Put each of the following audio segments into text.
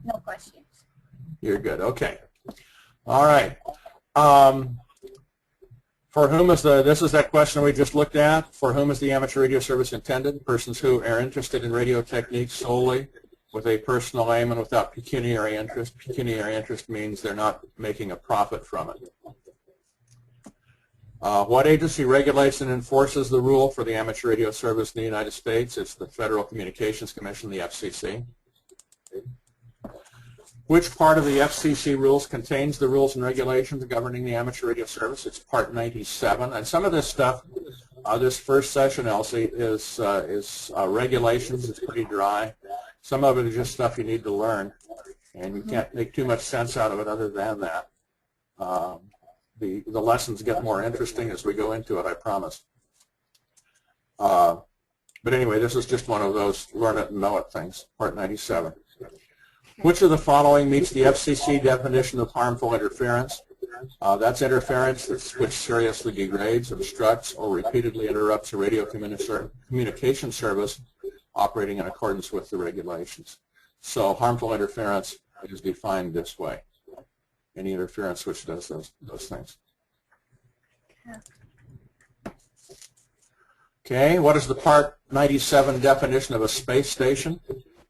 No questions. You're good. Okay. All right. For whom is this is that question we just looked at. For whom is the amateur radio service intended? Persons who are interested in radio techniques solely with a personal aim and without pecuniary interest. Pecuniary interest means they're not making a profit from it. What agency regulates and enforces the rule for the amateur radio service in the United States? It's the Federal Communications Commission, the FCC. Which part of the FCC rules contains the rules and regulations governing the amateur radio service? It's Part 97. And some of this stuff, this first session, Elsie, is regulations. It's pretty dry. Some of it is just stuff you need to learn, and you can't make too much sense out of it other than that. The lessons get more interesting as we go into it, I promise. But anyway, this is just one of those learn it and know it things, Part 97. Which of the following meets the FCC definition of harmful interference? That's interference which seriously degrades, obstructs, or repeatedly interrupts a radio communication service operating in accordance with the regulations. So harmful interference is defined this way. Any interference which does those things. Okay, what is the Part 97 definition of a space station?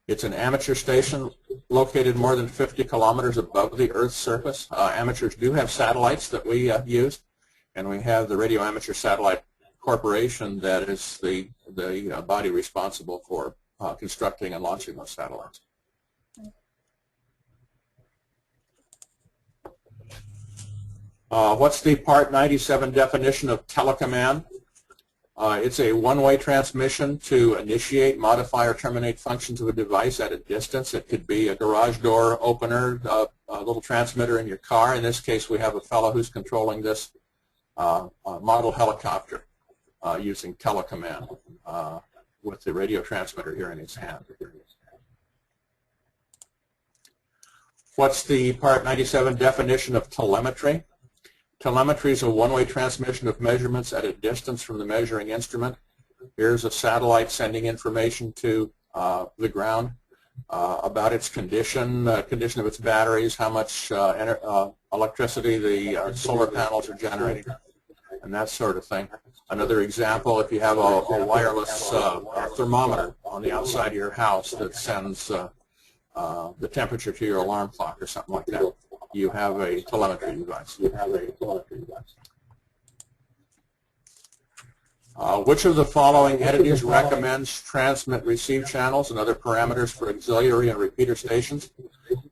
It's an amateur station located more than 50 kilometers above the Earth's surface. Amateurs do have satellites that we use, and we have the Radio Amateur Satellite Corporation that is the body responsible for constructing and launching those satellites. What's the Part 97 definition of telecommand? It's a one-way transmission to initiate, modify, or terminate functions of a device at a distance. It could be a garage door opener, a little transmitter in your car. In this case, we have a fellow who's controlling this model helicopter using telecommand with the radio transmitter here in his hand. What's the Part 97 definition of telemetry? Telemetry is a one-way transmission of measurements at a distance from the measuring instrument. Here's a satellite sending information to the ground about its condition of its batteries, how much electricity the solar panels are generating, and that sort of thing. Another example, if you have a wireless thermometer on the outside of your house that sends the temperature to your alarm clock or something like that, you have a telemetry device. Which of the following entities recommends transmit receive channels and other parameters for auxiliary and repeater stations?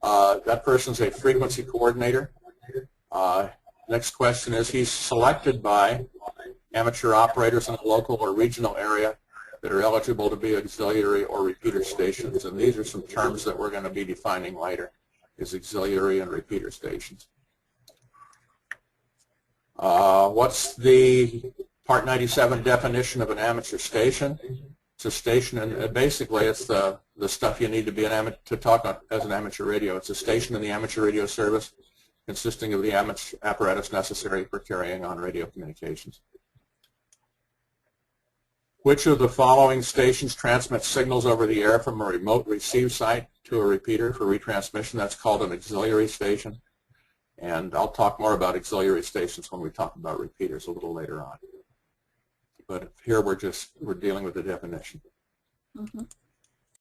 That person's a frequency coordinator. Next question is, he's selected by amateur operators in a local or regional area that are eligible to be auxiliary or repeater stations. And these are some terms that we're going to be defining later, is auxiliary and repeater stations. What's the Part 97 definition of an amateur station? It's a station, and basically it's the stuff you need to be to talk as an amateur radio. It's a station in the amateur radio service consisting of the apparatus necessary for carrying on radio communications. Which of the following stations transmits signals over the air from a remote receive site to a repeater for retransmission? That's called an auxiliary station. And I'll talk more about auxiliary stations when we talk about repeaters a little later on. But here we're dealing with the definition.